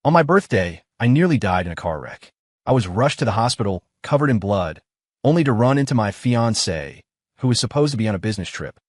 On my birthday, I nearly died in a car wreck. I was rushed to the hospital, covered in blood, only to run into my fiancée, who was supposed to be on a business trip.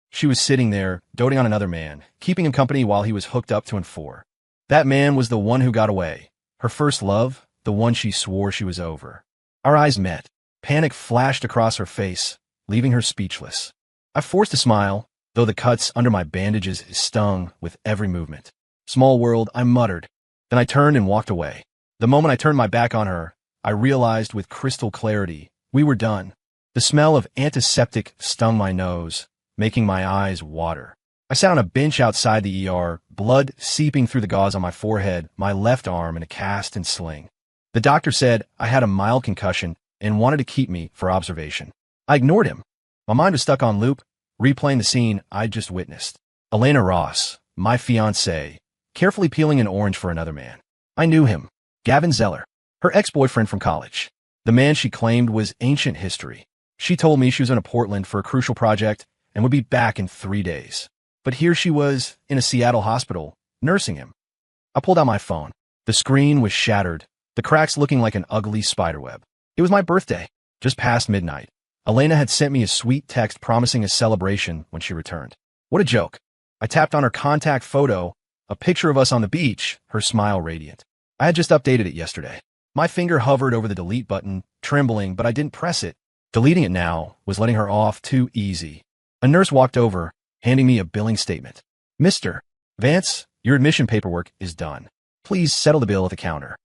She was sitting there, doting on another man, keeping him company while he was hooked up to N4. That man was the one who got away. Her first love, the one she swore she was over. Our eyes met. Panic flashed across her face, leaving her speechless. I forced a smile, though the cuts under my bandages stung with every movement. Small world, I muttered. Then I turned and walked away. The moment I turned my back on her, I realized with crystal clarity, we were done. The smell of antiseptic stung my nose, making my eyes water. I sat on a bench outside the ER, blood seeping through the gauze on my forehead, my left arm in a cast and sling. The doctor said I had a mild concussion and wanted to keep me for observation. I ignored him. My mind was stuck on loop, replaying the scene I'd just witnessed. Elena Ross, my fiancée, carefully peeling an orange for another man. I knew him. Gavin Zeller, her ex-boyfriend from college. The man she claimed was ancient history. She told me she was in Portland for a crucial project and would be back in 3 days. But here she was, in a Seattle hospital, nursing him. I pulled out my phone. The screen was shattered, the cracks looking like an ugly spiderweb. It was my birthday, just past midnight. Elena had sent me a sweet text promising a celebration when she returned. What a joke. I tapped on her contact photo, a picture of us on the beach, her smile radiant. I had just updated it yesterday. My finger hovered over the delete button, trembling, but I didn't press it. Deleting it now was letting her off too easy. A nurse walked over, handing me a billing statement. Mr. Vance, your admission paperwork is done. Please settle the bill at the counter.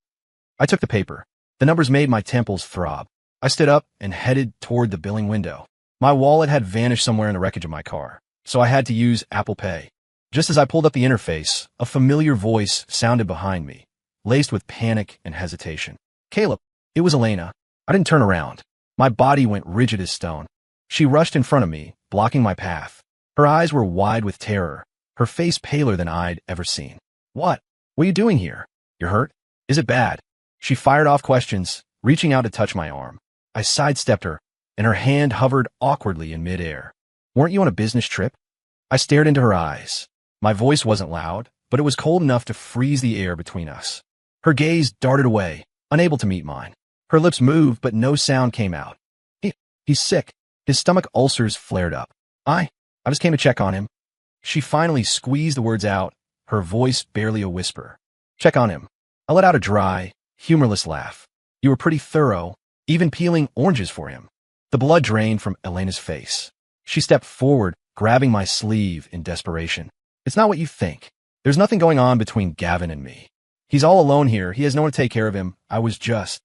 I took the paper. The numbers made my temples throb. I stood up and headed toward the billing window. My wallet had vanished somewhere in the wreckage of my car, so I had to use Apple Pay. Just as I pulled up the interface, a familiar voice sounded behind me, laced with panic and hesitation. Caleb. It was Elena. I didn't turn around. My body went rigid as stone. She rushed in front of me, blocking my path. Her eyes were wide with terror, her face paler than I'd ever seen. What? What are you doing here? You're hurt? Is it bad? She fired off questions, reaching out to touch my arm. I sidestepped her, and her hand hovered awkwardly in midair. Weren't you on a business trip? I stared into her eyes. My voice wasn't loud, but it was cold enough to freeze the air between us. Her gaze darted away, unable to meet mine. Her lips moved, but no sound came out. He's sick. His stomach ulcers flared up. I just came to check on him. She finally squeezed the words out, her voice barely a whisper. Check on him. I let out a dry, humorless laugh. You were pretty thorough, even peeling oranges for him. The blood drained from Elena's face. She stepped forward, grabbing my sleeve in desperation. It's not what you think. There's nothing going on between Gavin and me. He's all alone here. He has no one to take care of him. I was just...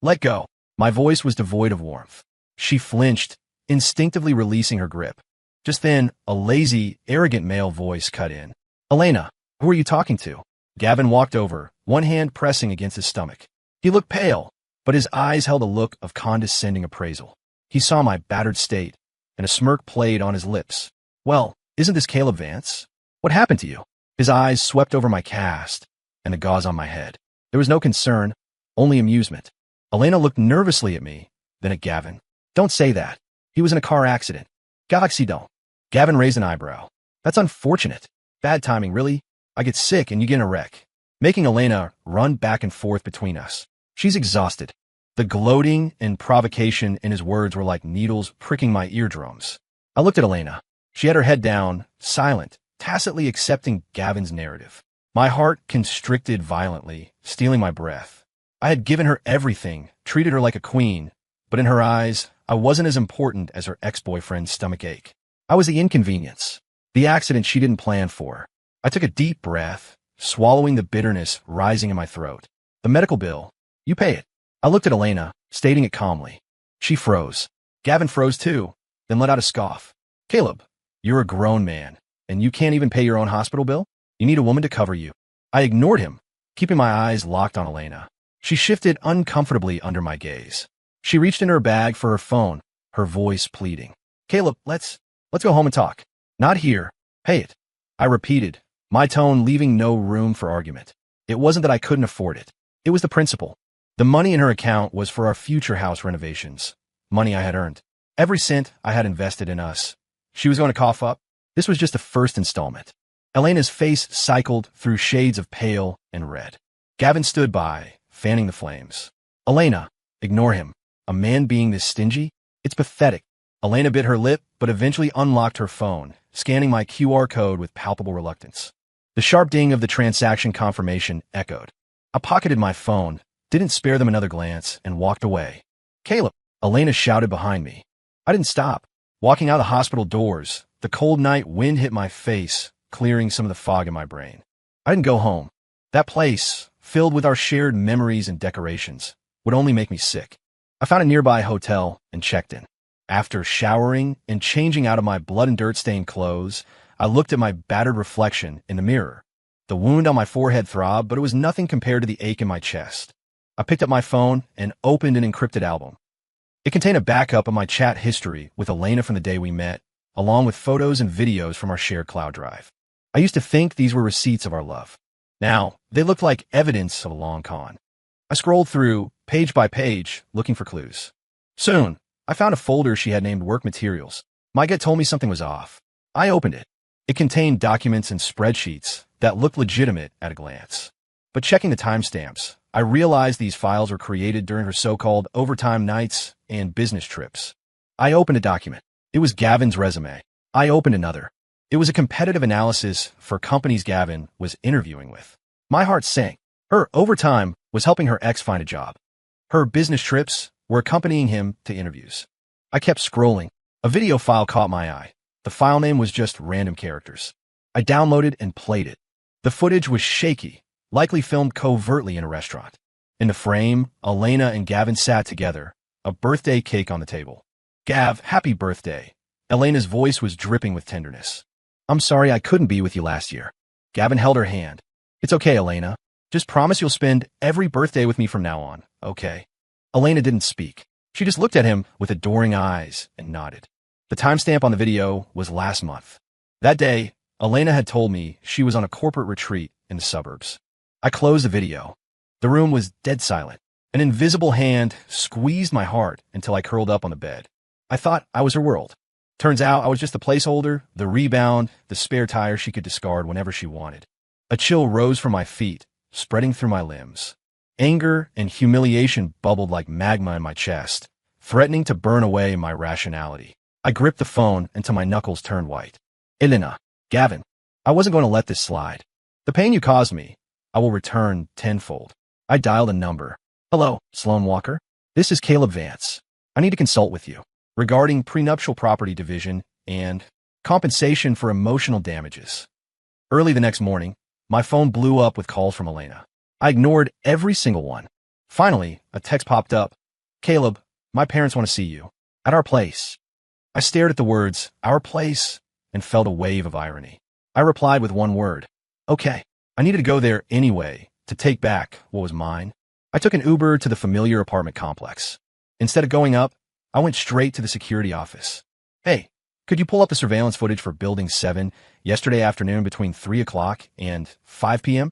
Let go. My voice was devoid of warmth. She flinched, instinctively releasing her grip. Just then, a lazy, arrogant male voice cut in. Elena, who are you talking to? Gavin walked over, one hand pressing against his stomach. He looked pale, but his eyes held a look of condescending appraisal. He saw my battered state, and a smirk played on his lips. Well, isn't this Caleb Vance? What happened to you? His eyes swept over my cast and the gauze on my head. There was no concern, only amusement. Elena looked nervously at me, then at Gavin. Don't say that. He was in a car accident. Accident. Gavin raised an eyebrow. That's unfortunate. Bad timing, really. I get sick and you get in a wreck. Making Elena run back and forth between us. She's exhausted. The gloating and provocation in his words were like needles pricking my eardrums. I looked at Elena. She had her head down, silent, tacitly accepting Gavin's narrative. My heart constricted violently, stealing my breath. I had given her everything, treated her like a queen, but in her eyes, I wasn't as important as her ex-boyfriend's stomachache. I was the inconvenience, the accident she didn't plan for. I took a deep breath, swallowing the bitterness rising in my throat. The medical bill, you pay it. I looked at Elena, stating it calmly. She froze. Gavin froze too, then let out a scoff. Caleb, you're a grown man, and you can't even pay your own hospital bill? You need a woman to cover you. I ignored him, keeping my eyes locked on Elena. She shifted uncomfortably under my gaze. She reached into her bag for her phone, her voice pleading. Caleb, let's go home and talk. Not here. Pay it. I repeated, my tone leaving no room for argument. It wasn't that I couldn't afford it. It was the principle. The money in her account was for our future house renovations. Money I had earned. Every cent I had invested in us. She was going to cough up. This was just the first installment. Elena's face cycled through shades of pale and red. Gavin stood by, fanning the flames. Elena, ignore him. A man being this stingy? It's pathetic. Elena bit her lip, but eventually unlocked her phone, scanning my QR code with palpable reluctance. The sharp ding of the transaction confirmation echoed. I pocketed my phone, didn't spare them another glance, and walked away. Caleb, Elena shouted behind me. I didn't stop. Walking out the hospital doors, the cold night wind hit my face, clearing some of the fog in my brain. I didn't go home. That place, filled with our shared memories and decorations, would only make me sick. I found a nearby hotel and checked in. After showering and changing out of my blood and dirt-stained clothes, I looked at my battered reflection in the mirror. The wound on my forehead throbbed, but it was nothing compared to the ache in my chest. I picked up my phone and opened an encrypted album. It contained a backup of my chat history with Elena from the day we met, along with photos and videos from our shared cloud drive. I used to think these were receipts of our love. Now, they looked like evidence of a long con. I scrolled through, page by page, looking for clues. Soon, I found a folder she had named Work Materials. My gut told me something was off. I opened it. It contained documents and spreadsheets that looked legitimate at a glance. But checking the timestamps, I realized these files were created during her so-called overtime nights and business trips. I opened a document. It was Gavin's resume. I opened another. It was a competitive analysis for companies Gavin was interviewing with. My heart sank. Her overtime was helping her ex find a job. Her business trips were accompanying him to interviews. I kept scrolling. A video file caught my eye. The file name was just random characters. I downloaded and played it. The footage was shaky, likely filmed covertly in a restaurant. In the frame, Elena and Gavin sat together, a birthday cake on the table. Gav, happy birthday. Elena's voice was dripping with tenderness. I'm sorry I couldn't be with you last year. Gavin held her hand. It's okay, Elena. Just promise you'll spend every birthday with me from now on, okay? Elena didn't speak. She just looked at him with adoring eyes and nodded. The timestamp on the video was last month. That day, Elena had told me she was on a corporate retreat in the suburbs. I closed the video. The room was dead silent. An invisible hand squeezed my heart until I curled up on the bed. I thought I was her world. Turns out I was just the placeholder, the rebound, the spare tire she could discard whenever she wanted. A chill rose from my feet, spreading through my limbs. Anger and humiliation bubbled like magma in my chest, threatening to burn away my rationality. I gripped the phone until my knuckles turned white. Elena, Gavin, I wasn't going to let this slide. The pain you caused me, I will return tenfold. I dialed a number. Hello, Sloan Walker. This is Caleb Vance. I need to consult with you regarding prenuptial property division and compensation for emotional damages. Early the next morning, my phone blew up with calls from Elena. I ignored every single one. Finally, a text popped up. Caleb, my parents want to see you. At our place. I stared at the words, our place, and felt a wave of irony. I replied with one word. Okay. I needed to go there anyway, to take back what was mine. I took an Uber to the familiar apartment complex. Instead of going up, I went straight to the security office. Hey, could you pull up the surveillance footage for Building 7 yesterday afternoon between 3 o'clock and 5 p.m.?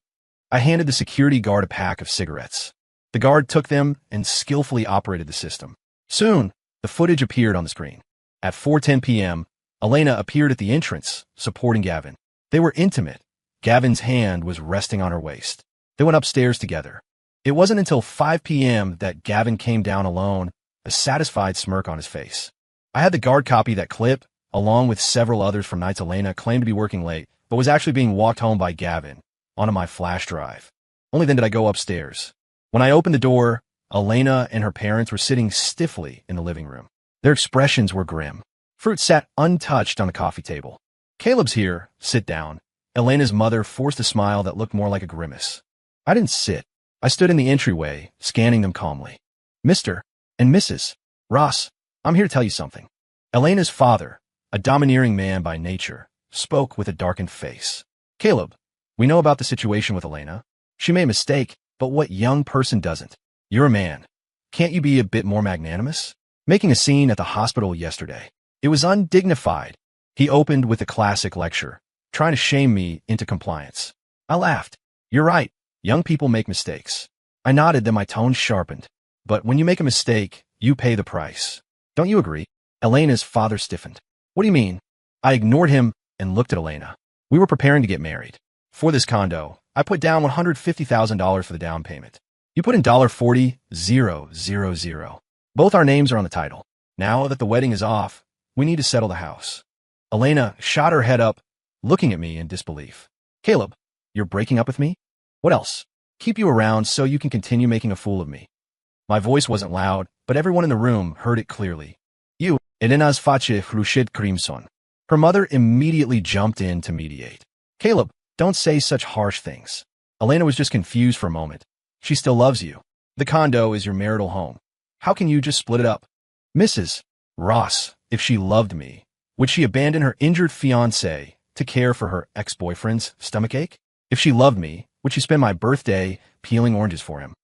I handed the security guard a pack of cigarettes. The guard took them and skillfully operated the system. Soon, the footage appeared on the screen. At 4:10 p.m., Elena appeared at the entrance, supporting Gavin. They were intimate. Gavin's hand was resting on her waist. They went upstairs together. It wasn't until 5 p.m. that Gavin came down alone, a satisfied smirk on his face. I had the guard copy that clip, along with several others from nights Elena claimed to be working late, but was actually being walked home by Gavin, onto my flash drive. Only then did I go upstairs. When I opened the door, Elena and her parents were sitting stiffly in the living room. Their expressions were grim. Fruit sat untouched on the coffee table. Caleb's here, sit down. Elena's mother forced a smile that looked more like a grimace. I didn't sit. I stood in the entryway, scanning them calmly. Mr. and Mrs. Ross, I'm here to tell you something. Elena's father, a domineering man by nature, spoke with a darkened face. Caleb, we know about the situation with Elena. She made a mistake, but what young person doesn't? You're a man. Can't you be a bit more magnanimous? Making a scene at the hospital yesterday. It was undignified. He opened with a classic lecture, trying to shame me into compliance. I laughed. You're right. Young people make mistakes. I nodded, then my tone sharpened. But when you make a mistake, you pay the price. Don't you agree? Elena's father stiffened. What do you mean? I ignored him and looked at Elena. We were preparing to get married. For this condo, I put down $150,000 for the down payment. You put in $40,000. Both our names are on the title. Now that the wedding is off, we need to settle the house. Elena shot her head up, looking at me in disbelief. Caleb, you're breaking up with me? What else? Keep you around so you can continue making a fool of me. My voice wasn't loud, but everyone in the room heard it clearly. You, Elena's face rushed crimson. Her mother immediately jumped in to mediate. Caleb, don't say such harsh things. Elena was just confused for a moment. She still loves you. The condo is your marital home. How can you just split it up? Mrs. Ross, if she loved me, would she abandon her injured fiancé to care for her ex-boyfriend's stomachache? If she loved me, would she spend my birthday peeling oranges for him?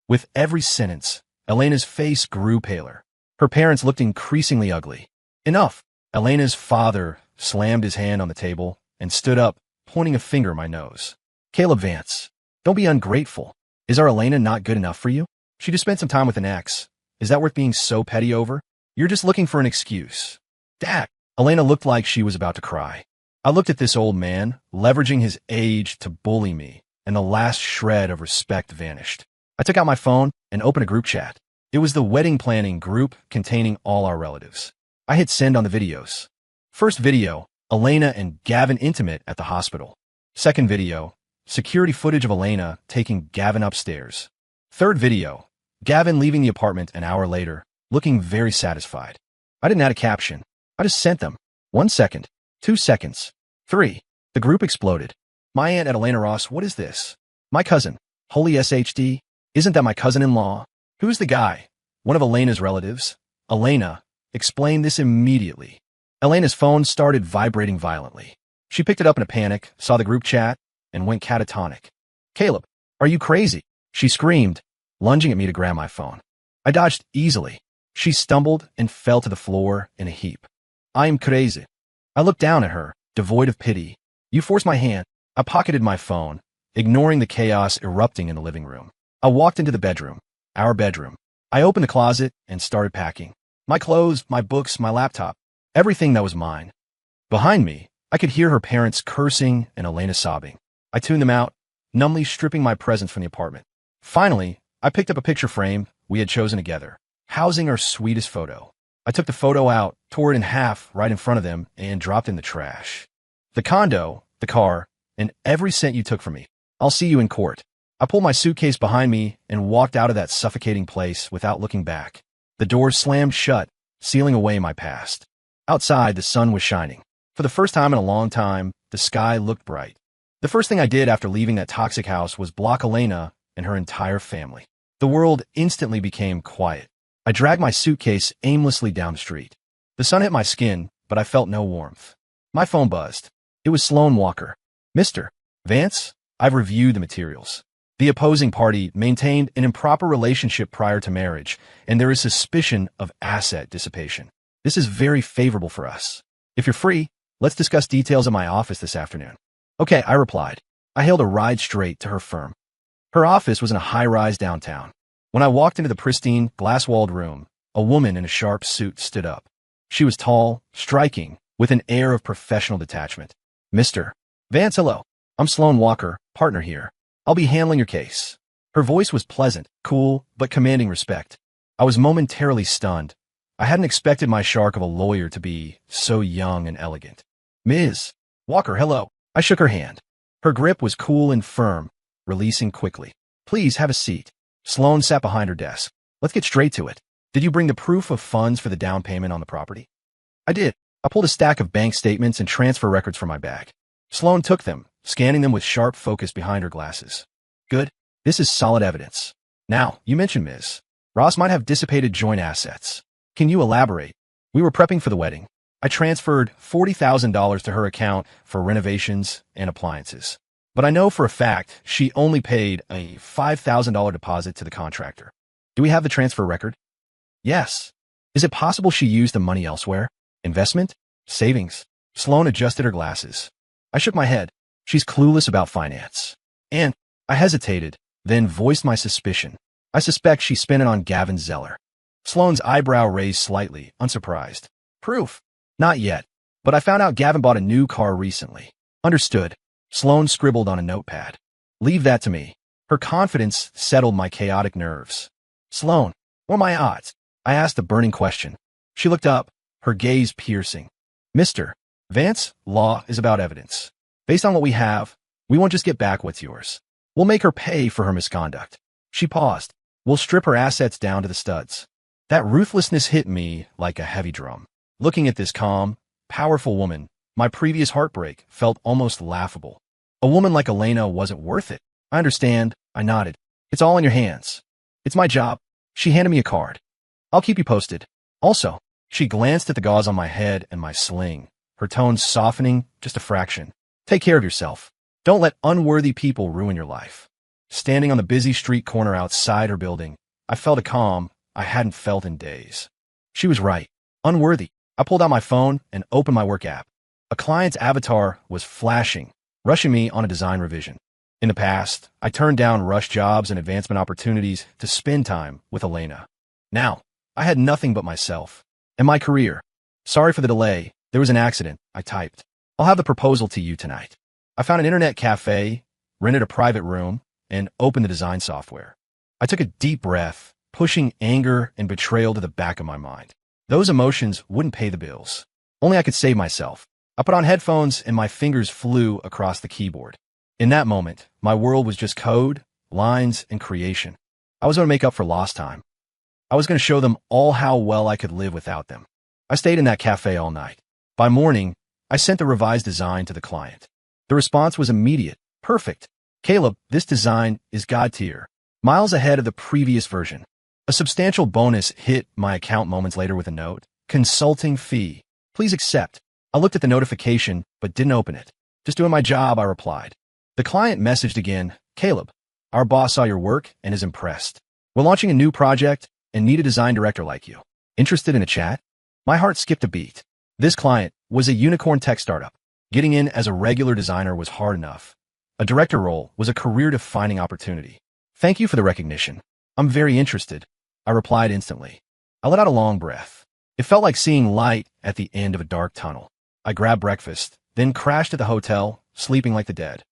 With every sentence, Elena's face grew paler. Her parents looked increasingly ugly. Enough! Elena's father slammed his hand on the table and stood up, pointing a finger at my nose. Caleb Vance, don't be ungrateful. Is our Elena not good enough for you? She just spent some time with an ex. Is that worth being so petty over? You're just looking for an excuse. Dad! Elena looked like she was about to cry. I looked at this old man, leveraging his age to bully me, and the last shred of respect vanished. I took out my phone and opened a group chat. It was the wedding planning group containing all our relatives. I hit send on the videos. First video, Elena and Gavin intimate at the hospital. Second video, security footage of Elena taking Gavin upstairs. Third video, Gavin leaving the apartment an hour later, looking very satisfied. I didn't add a caption. I just sent them. 1 second. 2 seconds. 3. The group exploded. My aunt at Elena Ross, what is this? My cousin. Holy SHD. Isn't that my cousin-in-law? Who's the guy? One of Elena's relatives. Elena explained this immediately. Elena's phone started vibrating violently. She picked it up in a panic, saw the group chat, and went catatonic. Caleb, are you crazy? She screamed, lunging at me to grab my phone. I dodged easily. She stumbled and fell to the floor in a heap. I am crazy. I looked down at her, devoid of pity. You forced my hand. I pocketed my phone, ignoring the chaos erupting in the living room. I walked into the bedroom, our bedroom. I opened the closet and started packing. My clothes, my books, my laptop, everything that was mine. Behind me, I could hear her parents cursing and Elena sobbing. I tuned them out, numbly stripping my presents from the apartment. Finally, I picked up a picture frame we had chosen together, housing our sweetest photo. I took the photo out, tore it in half right in front of them, and dropped in the trash. The condo, the car, and every cent you took from me. I'll see you in court. I pulled my suitcase behind me and walked out of that suffocating place without looking back. The doors slammed shut, sealing away my past. Outside, the sun was shining. For the first time in a long time, the sky looked bright. The first thing I did after leaving that toxic house was block Elena and her entire family. The world instantly became quiet. I dragged my suitcase aimlessly down the street. The sun hit my skin, but I felt no warmth. My phone buzzed. It was Sloan Walker. Mr. Vance, I've reviewed the materials. The opposing party maintained an improper relationship prior to marriage, and there is suspicion of asset dissipation. This is very favorable for us. If you're free, let's discuss details at my office this afternoon. Okay, I replied. I hailed a ride straight to her firm. Her office was in a high-rise downtown. When I walked into the pristine, glass-walled room, a woman in a sharp suit stood up. She was tall, striking, with an air of professional detachment. Mr. Vance, hello. I'm Sloan Walker, partner here. I'll be handling your case. Her voice was pleasant, cool, but commanding respect. I was momentarily stunned. I hadn't expected my shark of a lawyer to be so young and elegant. Ms. Walker, hello. I shook her hand. Her grip was cool and firm, releasing quickly. Please have a seat. Sloan sat behind her desk. Let's get straight to it. Did you bring the proof of funds for the down payment on the property? I did. I pulled a stack of bank statements and transfer records from my bag. Sloan took them, scanning them with sharp focus behind her glasses. Good. This is solid evidence. Now, you mentioned Ms. Ross might have dissipated joint assets. Can you elaborate? We were prepping for the wedding. I transferred $40,000 to her account for renovations and appliances. But I know for a fact she only paid a $5,000 deposit to the contractor. Do we have the transfer record? Yes. Is it possible she used the money elsewhere? Investment? Savings? Sloan adjusted her glasses. I shook my head. She's clueless about finance. And I hesitated, then voiced my suspicion. I suspect she spent it on Gavin Zeller. Sloan's eyebrow raised slightly, unsurprised. Proof? Not yet. But I found out Gavin bought a new car recently. Understood. Sloan scribbled on a notepad. Leave that to me. Her confidence settled my chaotic nerves. Sloan, what are my odds? I asked a burning question. She looked up, her gaze piercing. Mr. Vance, law is about evidence. Based on what we have, we won't just get back what's yours. We'll make her pay for her misconduct. She paused. We'll strip her assets down to the studs. That ruthlessness hit me like a heavy drum. Looking at this calm, powerful woman, my previous heartbreak felt almost laughable. A woman like Elena wasn't worth it. I understand, I nodded. It's all in your hands. It's my job. She handed me a card. I'll keep you posted. Also, she glanced at the gauze on my head and my sling, her tone softening just a fraction. Take care of yourself. Don't let unworthy people ruin your life. Standing on the busy street corner outside her building, I felt a calm I hadn't felt in days. She was right. Unworthy. I pulled out my phone and opened my work app. A client's avatar was flashing, rushing me on a design revision. In the past, I turned down rush jobs and advancement opportunities to spend time with Elena. Now, I had nothing but myself and my career. Sorry for the delay. There was an accident, I typed. I'll have the proposal to you tonight. I found an internet cafe, rented a private room, and opened the design software. I took a deep breath, pushing anger and betrayal to the back of my mind. Those emotions wouldn't pay the bills. Only I could save myself. I put on headphones and my fingers flew across the keyboard. In that moment, my world was just code, lines, and creation. I was going to make up for lost time. I was going to show them all how well I could live without them. I stayed in that cafe all night. By morning, I sent the revised design to the client. The response was immediate. Perfect. Caleb, this design is God tier. Miles ahead of the previous version. A substantial bonus hit my account moments later with a note. Consulting fee. Please accept. I looked at the notification, but didn't open it. Just doing my job, I replied. The client messaged again. Caleb, our boss saw your work and is impressed. We're launching a new project and need a design director like you. Interested in a chat? My heart skipped a beat. This client was a unicorn tech startup. Getting in as a regular designer was hard enough. A director role was a career-defining opportunity. Thank you for the recognition. I'm very interested. I replied instantly. I let out a long breath. It felt like seeing light at the end of a dark tunnel. I grabbed breakfast, then crashed at the hotel, sleeping like the dead.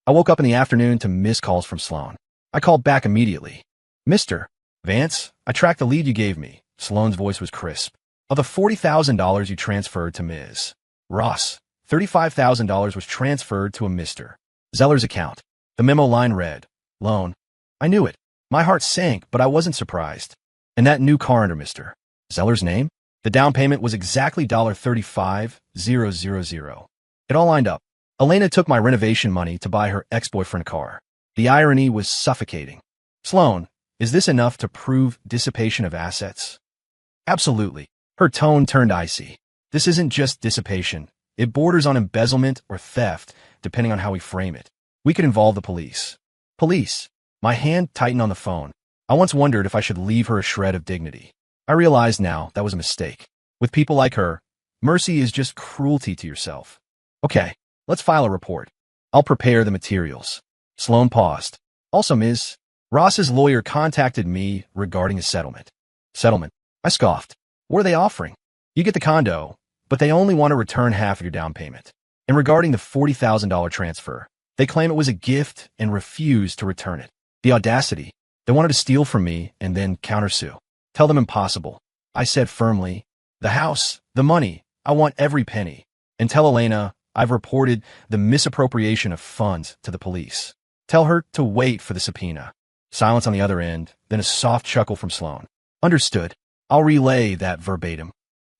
I woke up in the afternoon to missed calls from Sloan. I called back immediately. Mr. Vance, I tracked the lead you gave me. Sloan's voice was crisp. Of the $40,000 you transferred to Ms. Ross, $35,000 was transferred to a Mr. Zeller's account. The memo line read, loan. I knew it. My heart sank, but I wasn't surprised. And that new car under Mr. Zeller's name? The down payment was exactly $35,000. It all lined up. Elena took my renovation money to buy her ex-boyfriend a car. The irony was suffocating. Sloan, is this enough to prove dissipation of assets? Absolutely. Her tone turned icy. This isn't just dissipation. It borders on embezzlement or theft, depending on how we frame it. We could involve the police. Police. My hand tightened on the phone. I once wondered if I should leave her a shred of dignity. I realized now that was a mistake. With people like her, mercy is just cruelty to yourself. Okay, let's file a report. I'll prepare the materials. Sloan paused. Also, Ms. Ross's lawyer contacted me regarding a settlement. Settlement? I scoffed. What are they offering? You get the condo, but they only want to return half of your down payment. And regarding the $40,000 transfer, they claim it was a gift and refuse to return it. The audacity. They wanted to steal from me and then countersue. Tell them impossible. I said firmly, the house, the money, I want every penny. And tell Elena I've reported the misappropriation of funds to the police. Tell her to wait for the subpoena. Silence on the other end, then a soft chuckle from Sloan. Understood. I'll relay that verbatim.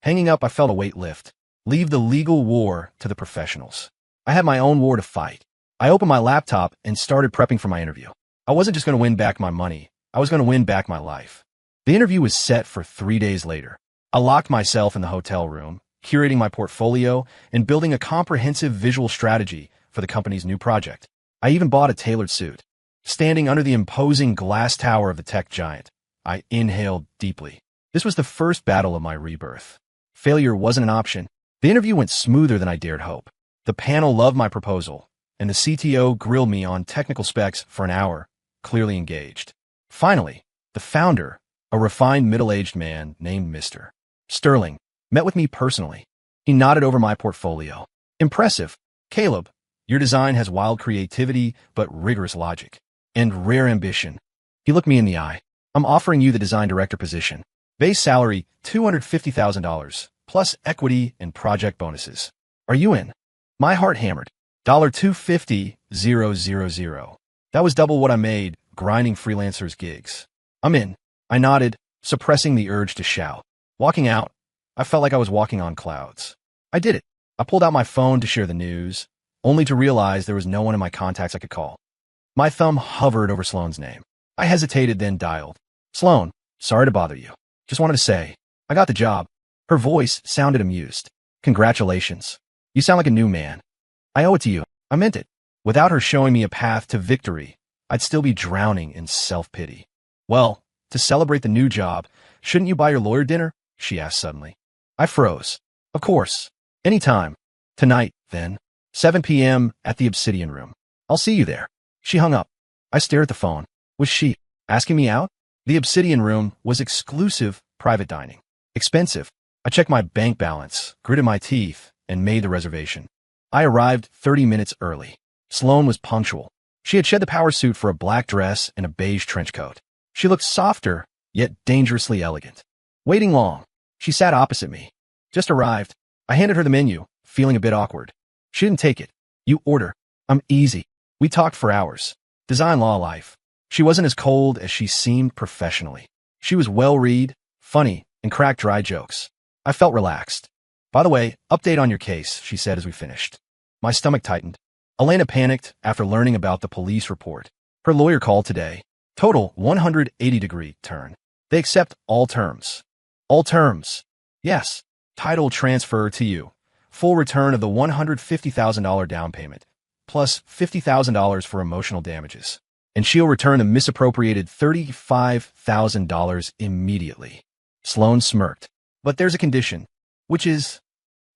Hanging up, I felt a weight lift. Leave the legal war to the professionals. I had my own war to fight. I opened my laptop and started prepping for my interview. I wasn't just going to win back my money. I was going to win back my life. The interview was set for 3 days later. I locked myself in the hotel room, curating my portfolio and building a comprehensive visual strategy for the company's new project. I even bought a tailored suit. Standing under the imposing glass tower of the tech giant, I inhaled deeply. This was the first battle of my rebirth. Failure wasn't an option. The interview went smoother than I dared hope. The panel loved my proposal, and the CTO grilled me on technical specs for an hour, clearly engaged. Finally, the founder, a refined middle-aged man named Mr. Sterling, met with me personally. He nodded over my portfolio. Impressive. Caleb, Your design has wild creativity, but rigorous logic. And rare ambition. He looked me in the eye. I'm offering you the design director position. Base salary, $250,000, plus equity and project bonuses. Are you in? My heart hammered. $250,000. That was double what I made grinding freelancers gigs. I'm in. I nodded, suppressing the urge to shout. Walking out, I felt like I was walking on clouds. I did it. I pulled out my phone to share the news, only to realize there was no one in my contacts I could call. My thumb hovered over Sloane's name. I hesitated, then dialed. Sloane, sorry to bother you. Just wanted to say, I got the job. Her voice sounded amused. Congratulations. You sound like a new man. I owe it to you. I meant it. Without her showing me a path to victory, I'd still be drowning in self-pity. Well, to celebrate the new job, shouldn't you buy your lawyer dinner? She asked suddenly. I froze. Of course. Anytime. Tonight, then. 7 p.m. at the Obsidian Room. I'll see you there. She hung up. I stared at the phone. Was she asking me out? The Obsidian Room was exclusive private dining. Expensive. I checked my bank balance, gritted my teeth, and made the reservation. I arrived 30 minutes early. Sloane was punctual. She had shed the power suit for a black dress and a beige trench coat. She looked softer, yet dangerously elegant. Waiting long. She sat opposite me. Just arrived. I handed her the menu, feeling a bit awkward. She didn't take it. You order. I'm easy. We talked for hours. Design law life. She wasn't as cold as she seemed professionally. She was well-read, funny, and cracked dry jokes. I felt relaxed. By the way, update on your case, she said as we finished. My stomach tightened. Elena panicked after learning about the police report. Her lawyer called today. Total 180-degree turn. They accept all terms. All terms. Yes. Title transfer to you. Full return of the $150,000 down payment, plus $50,000 for emotional damages. And she'll return the misappropriated $35,000 immediately. Sloane smirked. But there's a condition, which is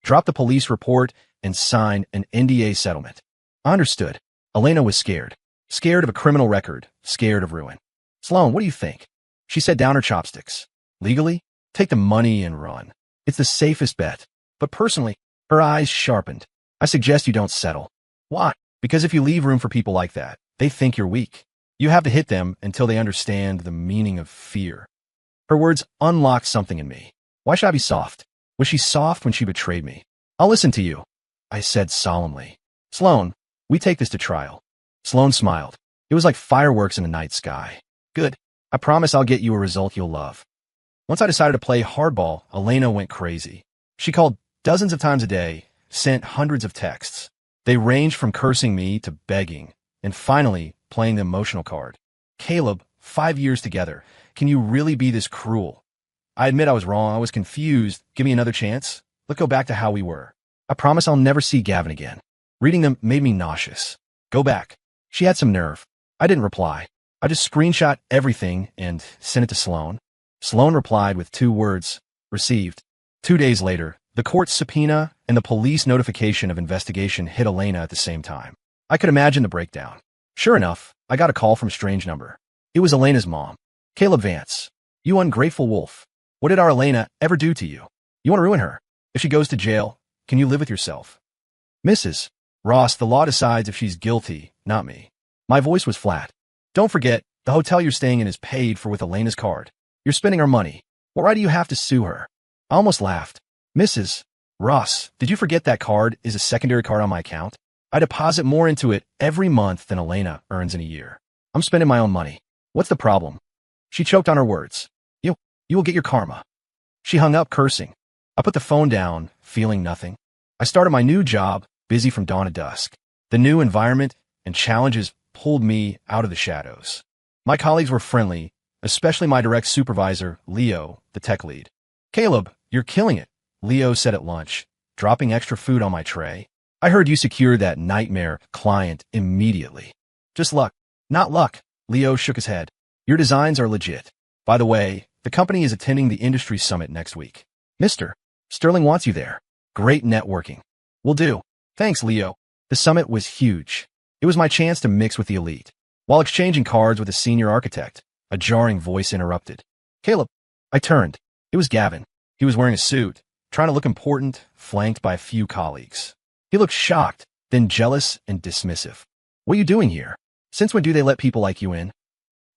drop the police report and sign an NDA settlement. I understood. Elena was scared. Scared of a criminal record. Scared of ruin. Sloane, what do you think? She set down her chopsticks. Legally? Take the money and run. It's the safest bet. But personally, her eyes sharpened. I suggest you don't settle. Why? Because if you leave room for people like that, they think you're weak. You have to hit them until they understand the meaning of fear. Her words unlocked something in me. Why should I be soft? Was she soft when she betrayed me? I'll listen to you, I said solemnly. Sloane, we take this to trial. Sloane smiled. It was like fireworks in the night sky. Good. I promise I'll get you a result you'll love. Once I decided to play hardball, Elena went crazy. She called dozens of times a day, sent hundreds of texts. They ranged from cursing me to begging, and finally playing the emotional card. Caleb, 5 years together. Can you really be this cruel? I admit I was wrong. I was confused. Give me another chance. Let's go back to how we were. I promise I'll never see Gavin again. Reading them made me nauseous. Go back. She had some nerve. I didn't reply. I just screenshot everything and sent it to Sloane. Sloane replied with 2 words, received. 2 days later, the court subpoena and the police notification of investigation hit Elena at the same time. I could imagine the breakdown. Sure enough, I got a call from a strange number. It was Elena's mom. Caleb Vance. You ungrateful wolf. What did our Elena ever do to you? You want to ruin her. If she goes to jail, can you live with yourself? Mrs. Ross, the law decides if she's guilty, not me. My voice was flat. Don't forget, the hotel you're staying in is paid for with Elena's card. You're spending our money. What right do you have to sue her? I almost laughed. Mrs. Ross, did you forget that card is a secondary card on my account? I deposit more into it every month than Elena earns in a year. I'm spending my own money. What's the problem? She choked on her words. You will get your karma. She hung up, cursing. I put the phone down, feeling nothing. I started my new job, busy from dawn to dusk. The new environment and challenges pulled me out of the shadows. My colleagues were friendly, especially my direct supervisor, Leo, the tech lead. Caleb, you're killing it, Leo said at lunch, dropping extra food on my tray. I heard you secured that nightmare client immediately. Just luck. Not luck, Leo shook his head. Your designs are legit. By the way, the company is attending the industry summit next week. Mr. Sterling wants you there. Great networking. Will do. Thanks, Leo. The summit was huge. It was my chance to mix with the elite. While exchanging cards with a senior architect, a jarring voice interrupted. Caleb. I turned. It was Gavin. He was wearing a suit, trying to look important, flanked by a few colleagues. He looked shocked, then jealous and dismissive. What are you doing here? Since when do they let people like you in?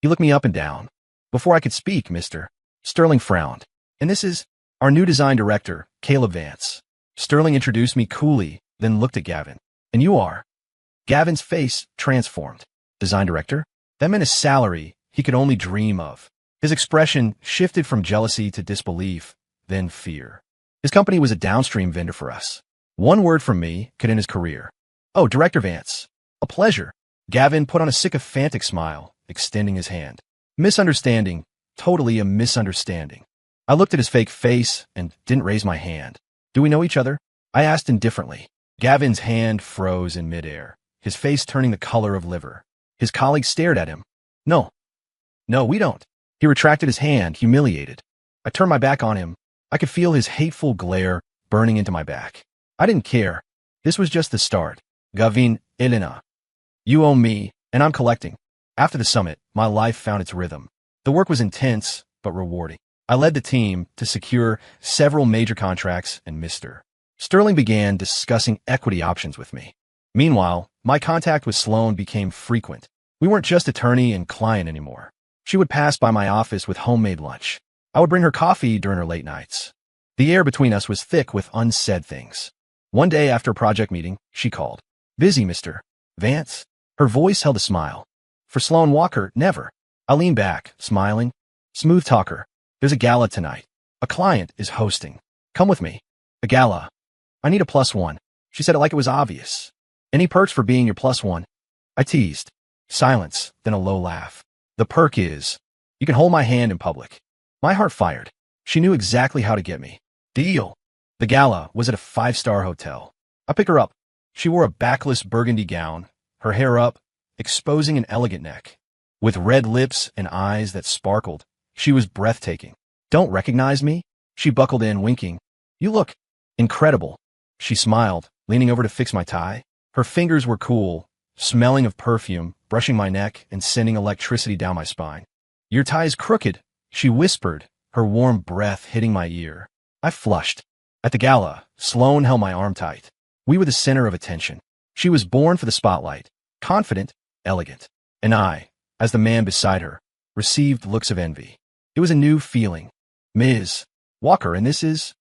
He looked me up and down. Before I could speak, Mr. Sterling frowned. And this is our new design director, Caleb Vance. Sterling introduced me coolly, then looked at Gavin. And you are? Gavin's face transformed. Design director? That meant a salary he could only dream of. His expression shifted from jealousy to disbelief, then fear. His company was a downstream vendor for us. One word from me could end his career. Oh, Director Vance. A pleasure. Gavin put on a sycophantic smile, extending his hand. Misunderstanding. Totally a misunderstanding. I looked at his fake face and didn't raise my hand. Do we know each other? I asked indifferently. Gavin's hand froze in midair, his face turning the color of liver. His colleague stared at him. No. No, we don't. He retracted his hand, humiliated. I turned my back on him. I could feel his hateful glare burning into my back. I didn't care. This was just the start. Gavin, Elena. You owe me, and I'm collecting. After the summit, my life found its rhythm. The work was intense, but rewarding. I led the team to secure several major contracts, and Mr. Sterling began discussing equity options with me. Meanwhile, my contact with Sloan became frequent. We weren't just attorney and client anymore. She would pass by my office with homemade lunch. I would bring her coffee during her late nights. The air between us was thick with unsaid things. One day after a project meeting, she called. Busy, Mr. Vance? Her voice held a smile. For Sloan Walker, never. I leaned back, smiling. Smooth talker. There's a gala tonight. A client is hosting. Come with me. A gala. I need a +1. She said it like it was obvious. Any perks for being your +1? I teased. Silence, then a low laugh. The perk is, you can hold my hand in public. My heart fired. She knew exactly how to get me. Deal. The gala was at a 5-star hotel. I picked her up. She wore a backless burgundy gown, her hair up, exposing an elegant neck. With red lips and eyes that sparkled, she was breathtaking. Don't recognize me? She buckled in, winking. You look incredible. She smiled, leaning over to fix my tie. Her fingers were cool, smelling of perfume, brushing my neck and sending electricity down my spine. Your tie is crooked, she whispered, her warm breath hitting my ear. I flushed. At the gala, Sloan held my arm tight. We were the center of attention. She was born for the spotlight, confident, elegant. And I, as the man beside her, received looks of envy. It was a new feeling. Ms. Walker, and this is...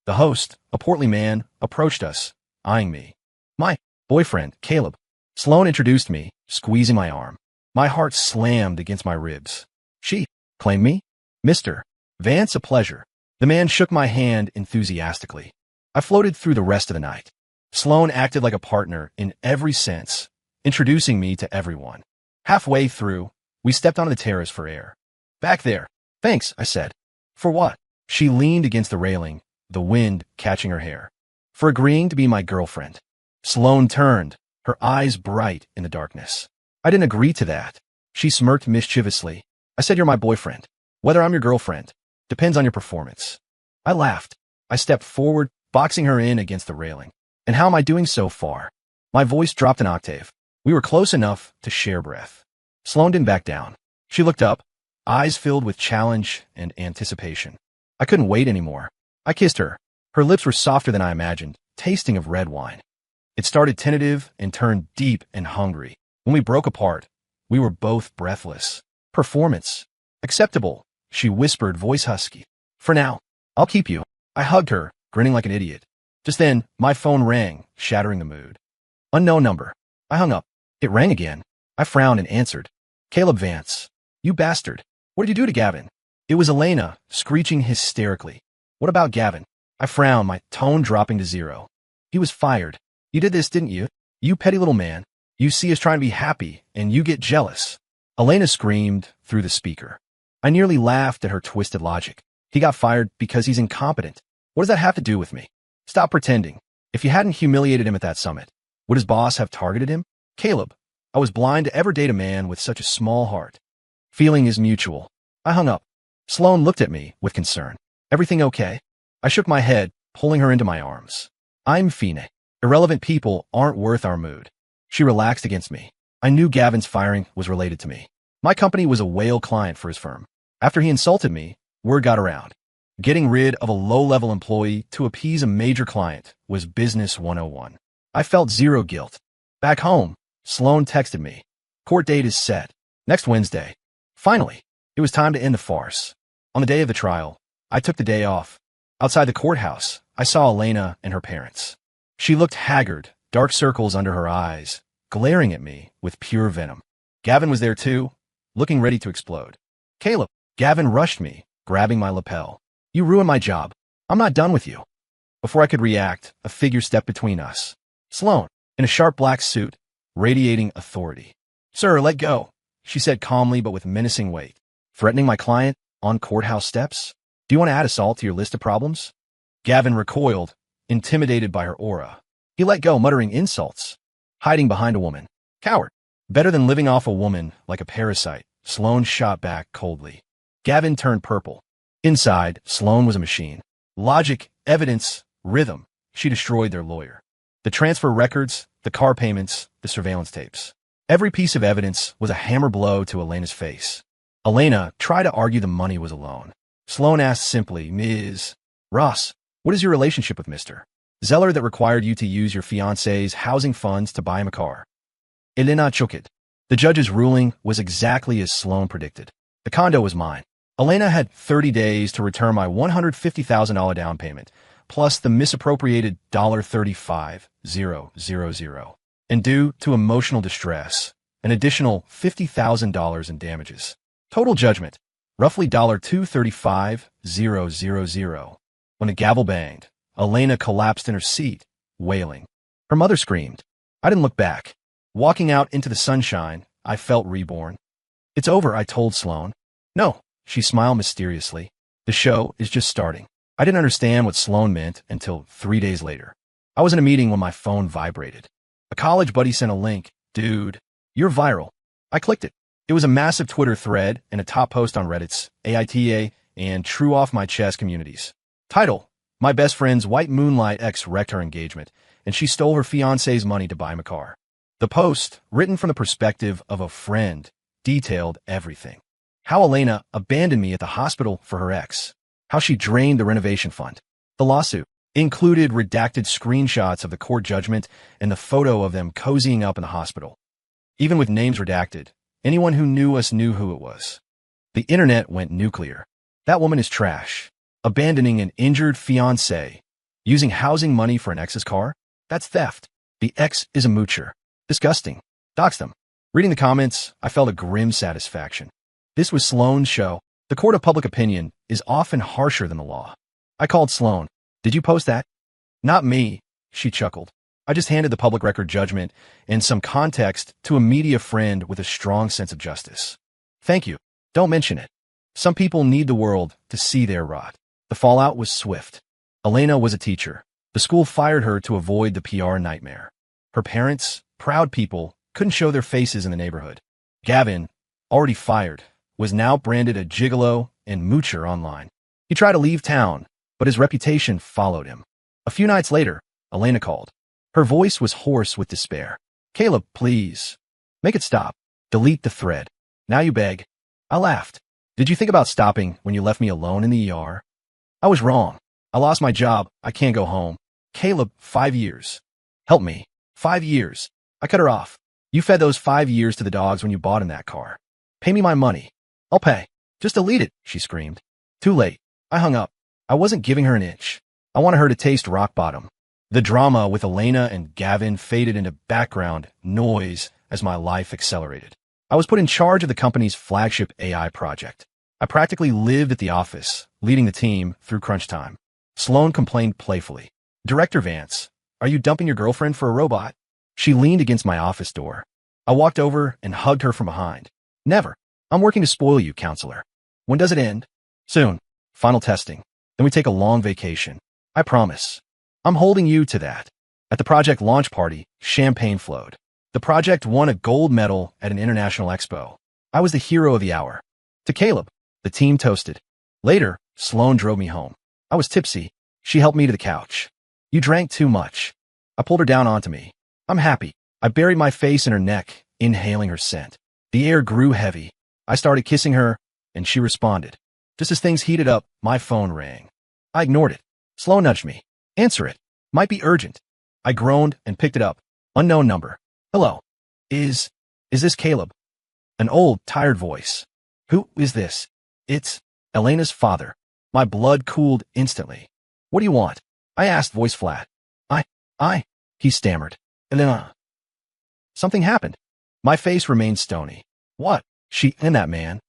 The host, a portly man, approached us, eyeing me. My boyfriend, Caleb. Sloan introduced me, squeezing my arm. My heart slammed against my ribs. She claimed me? Mr. Vance, a pleasure. The man shook my hand enthusiastically. I floated through the rest of the night. Sloan acted like a partner in every sense, introducing me to everyone. Halfway through, we stepped onto the terrace for air. Back there. Thanks, I said. For what? She leaned against the railing, the wind catching her hair. For agreeing to be my girlfriend. Sloan turned, her eyes bright in the darkness. I didn't agree to that. She smirked mischievously. I said you're my boyfriend. Whether I'm your girlfriend depends on your performance. I laughed. I stepped forward, boxing her in against the railing. And how am I doing so far? My voice dropped an octave. We were close enough to share breath. Sloan didn't back down. She looked up, eyes filled with challenge and anticipation. I couldn't wait anymore. I kissed her. Her lips were softer than I imagined, tasting of red wine. It started tentative and turned deep and hungry. When we broke apart, we were both breathless. Performance. Acceptable, she whispered, voice husky. For now, I'll keep you. I hugged her, grinning like an idiot. Just then, my phone rang, shattering the mood. Unknown number. I hung up. It rang again. I frowned and answered. Caleb Vance. You bastard. What did you do to Gavin? It was Elena, screeching hysterically. What about Gavin? I frowned, my tone dropping to 0. He was fired. You did this, didn't you? You petty little man. You see us trying to be happy, and you get jealous. Elena screamed through the speaker. I nearly laughed at her twisted logic. He got fired because he's incompetent. What does that have to do with me? Stop pretending. If you hadn't humiliated him at that summit, would his boss have targeted him? Caleb, I was blind to ever date a man with such a small heart. Feeling is mutual. I hung up. Sloan looked at me with concern. Everything okay? I shook my head, pulling her into my arms. I'm Fine. Irrelevant people aren't worth our mood. She relaxed against me. I knew Gavin's firing was related to me. My company was a whale client for his firm. After he insulted me, word got around. Getting rid of a low-level employee to appease a major client was business 101. I felt zero guilt. Back home, Sloan texted me. Court date is set. Next Wednesday. Finally, it was time to end the farce. On the day of the trial, I took the day off. Outside the courthouse, I saw Elena and her parents. She looked haggard, dark circles under her eyes, glaring at me with pure venom. Gavin was there too, looking ready to explode. Caleb, Gavin rushed me, grabbing my lapel. You ruined my job. I'm not done with you. Before I could react, a figure stepped between us. Sloan, in a sharp black suit, radiating authority. Sir, let go, she said calmly but with menacing weight. Threatening my client on courthouse steps? Do you want to add assault to your list of problems? Gavin recoiled, intimidated by her aura. He let go, muttering insults, hiding behind a woman. Coward. Better than living off a woman like a parasite, Sloan shot back coldly. Gavin turned purple. Inside, Sloan was a machine. Logic, evidence, rhythm. She destroyed their lawyer. The transfer records, the car payments, the surveillance tapes. Every piece of evidence was a hammer blow to Elena's face. Elena tried to argue the money was a loan. Sloan asked simply, Ms. Ross, what is your relationship with Mr. Zeller that required you to use your fiancé's housing funds to buy him a car? Elena shook it. The judge's ruling was exactly as Sloan predicted. The condo was mine. Elena had 30 days to return my $150,000 down payment, plus the misappropriated $35,000, and due to emotional distress, an additional $50,000 in damages. Total judgment, roughly $235,000. When the gavel banged, Elena collapsed in her seat, wailing. Her mother screamed. I didn't look back. Walking out into the sunshine, I felt reborn. It's over, I told Sloan. No, she smiled mysteriously. The show is just starting. I didn't understand what Sloan meant until 3 days later. I was in a meeting when my phone vibrated. A college buddy sent a link. Dude, you're viral. I clicked it. It was a massive Twitter thread and a top post on Reddit's AITA and True Off My Chest communities. Title, My best friend's white moonlight ex wrecked her engagement, and she stole her fiancé's money to buy him a car. The post, written from the perspective of a friend, detailed everything. How Elena abandoned me at the hospital for her ex. How she drained the renovation fund. The lawsuit included redacted screenshots of the court judgment and the photo of them cozying up in the hospital. Even with names redacted, anyone who knew us knew who it was. The internet went nuclear. That woman is trash. Abandoning an injured fiancé. Using housing money for an ex's car? That's theft. The ex is a moocher. Disgusting. Dox them. Reading the comments, I felt a grim satisfaction. This was Sloan's show. The court of public opinion is often harsher than the law. I called Sloan. Did you post that? Not me, she chuckled. I just handed the public record judgment and some context to a media friend with a strong sense of justice. Thank you. Don't mention it. Some people need the world to see their rot. The fallout was swift. Elena was a teacher. The school fired her to avoid the PR nightmare. Her parents, proud people, couldn't show their faces in the neighborhood. Gavin, already fired, was now branded a gigolo and moocher online. He tried to leave town, but his reputation followed him. A few nights later, Elena called. Her voice was hoarse with despair. Caleb, please. Make it stop. Delete the thread. Now you beg. I laughed. Did you think about stopping when you left me alone in the ER? I was wrong. I lost my job. I can't go home. Caleb, 5 years. Help me. 5 years. I cut her off. You fed those 5 years to the dogs when you bought in that car. Pay me my money. I'll pay. Just delete it, she screamed. Too late. I hung up. I wasn't giving her an inch. I wanted her to taste rock bottom. The drama with Elena and Gavin faded into background noise as my life accelerated. I was put in charge of the company's flagship AI project. I practically lived at the office, leading the team through crunch time. Sloan complained playfully. Director Vance, are you dumping your girlfriend for a robot? She leaned against my office door. I walked over and hugged her from behind. Never. I'm working to spoil you, counselor. When does it end? Soon. Final testing. Then we take a long vacation. I promise. I'm holding you to that. At the project launch party, champagne flowed. The project won a gold medal at an international expo. I was the hero of the hour. To Caleb, the team toasted. Later, Sloan drove me home. I was tipsy. She helped me to the couch. You drank too much. I pulled her down onto me. I'm happy. I buried my face in her neck, inhaling her scent. The air grew heavy. I started kissing her, and she responded. Just as things heated up, my phone rang. I ignored it. Sloan nudged me. Answer it. Might be urgent. I groaned and picked it up. Unknown number. Hello. Is this Caleb? An old, tired voice. Who is this? It's Elena's father. My blood cooled instantly. What do you want? I asked, voice flat. He stammered. Elena. Something happened. My face remained stony. What? She and that man.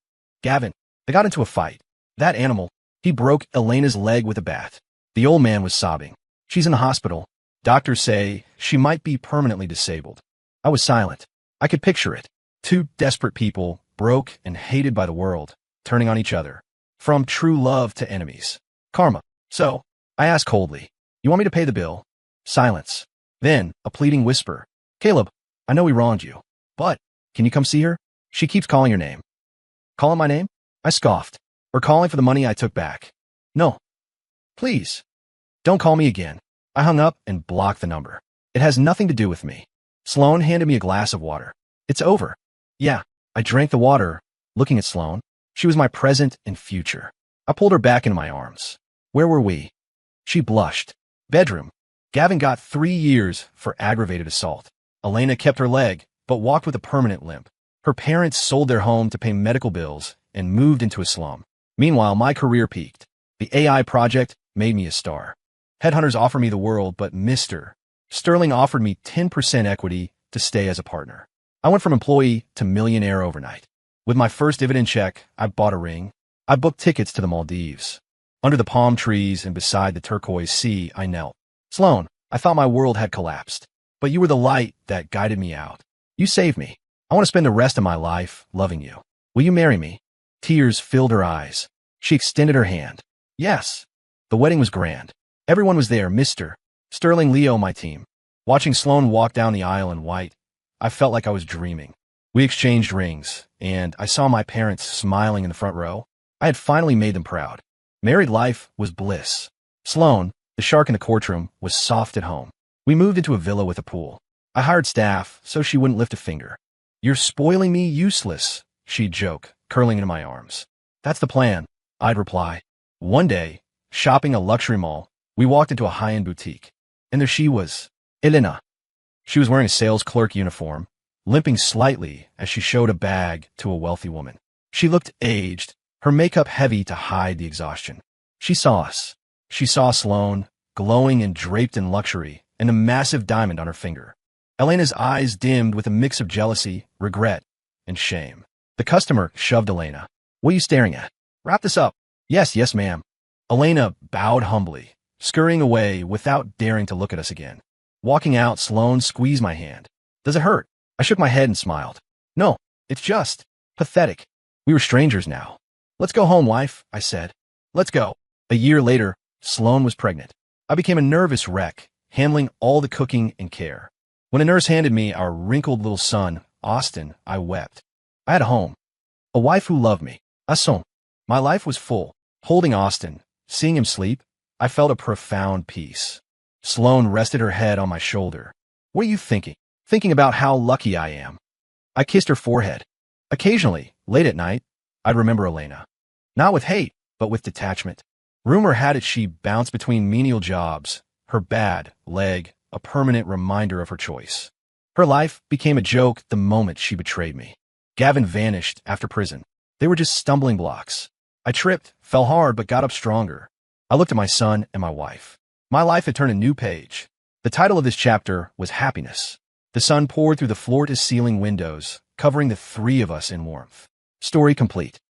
Gavin. They got into a fight. That animal. He broke Elena's leg with a bat. The old man was sobbing. She's in the hospital. Doctors say she might be permanently disabled. I was silent. I could picture it. Two desperate people, broke and hated by the world, turning on each other. From true love to enemies. Karma. So, I asked coldly, you want me to pay the bill? Silence. Then, a pleading whisper. Caleb, I know we wronged you, but can you come see her? She keeps calling your name. Calling my name? I scoffed. Or calling for the money I took back. No. Please. Don't call me again. I hung up and blocked the number. It has nothing to do with me. Sloan handed me a glass of water. It's over. Yeah, I drank the water, looking at Sloan. She was my present and future. I pulled her back into my arms. Where were we? She blushed. Bedroom. Gavin got 3 years for aggravated assault. Elena kept her leg, but walked with a permanent limp. Her parents sold their home to pay medical bills and moved into a slum. Meanwhile, my career peaked. The AI project made me a star. Headhunters offer me the world, but Mr. Sterling offered me 10% equity to stay as a partner. I went from employee to millionaire overnight. With my first dividend check, I bought a ring. I booked tickets to the Maldives. Under the palm trees and beside the turquoise sea, I knelt. Sloan, I thought my world had collapsed, but you were the light that guided me out. You saved me. I want to spend the rest of my life loving you. Will you marry me? Tears filled her eyes. She extended her hand. Yes. The wedding was grand. Everyone was there, Mr. Sterling, Leo, my team. Watching Sloan walk down the aisle in white, I felt like I was dreaming. We exchanged rings, and I saw my parents smiling in the front row. I had finally made them proud. Married life was bliss. Sloan, the shark in the courtroom, was soft at home. We moved into a villa with a pool. I hired staff so she wouldn't lift a finger. You're spoiling me useless, she'd joke, curling into my arms. That's the plan, I'd reply. One day, shopping a luxury mall, we walked into a high-end boutique. And there she was, Elena. She was wearing a sales clerk uniform, limping slightly as she showed a bag to a wealthy woman. She looked aged, her makeup heavy to hide the exhaustion. She saw us. She saw Sloan, glowing and draped in luxury, and a massive diamond on her finger. Elena's eyes dimmed with a mix of jealousy, regret, and shame. The customer shoved Elena. What are you staring at? Wrap this up. Yes, ma'am. Elena bowed humbly, scurrying away without daring to look at us again. Walking out, Sloan squeezed my hand. Does it hurt? I shook my head and smiled. No, it's just pathetic. We were strangers now. Let's go home, wife, I said. Let's go. A year later, Sloan was pregnant. I became a nervous wreck, handling all the cooking and care. When a nurse handed me our wrinkled little son, Austin, I wept. I had a home, a wife who loved me, a son. My life was full. Holding Austin, seeing him sleep, I felt a profound peace. Sloan rested her head on my shoulder. What are you thinking? Thinking about how lucky I am. I kissed her forehead. Occasionally, late at night, I'd remember Elena. Not with hate, but with detachment. Rumor had it she bounced between menial jobs, her bad leg, a permanent reminder of her choice. Her life became a joke the moment she betrayed me. Gavin vanished after prison. They were just stumbling blocks. I tripped, fell hard, but got up stronger. I looked at my son and my wife. My life had turned a new page. The title of this chapter was Happiness. The sun poured through the floor-to-ceiling windows, covering the three of us in warmth. Story complete.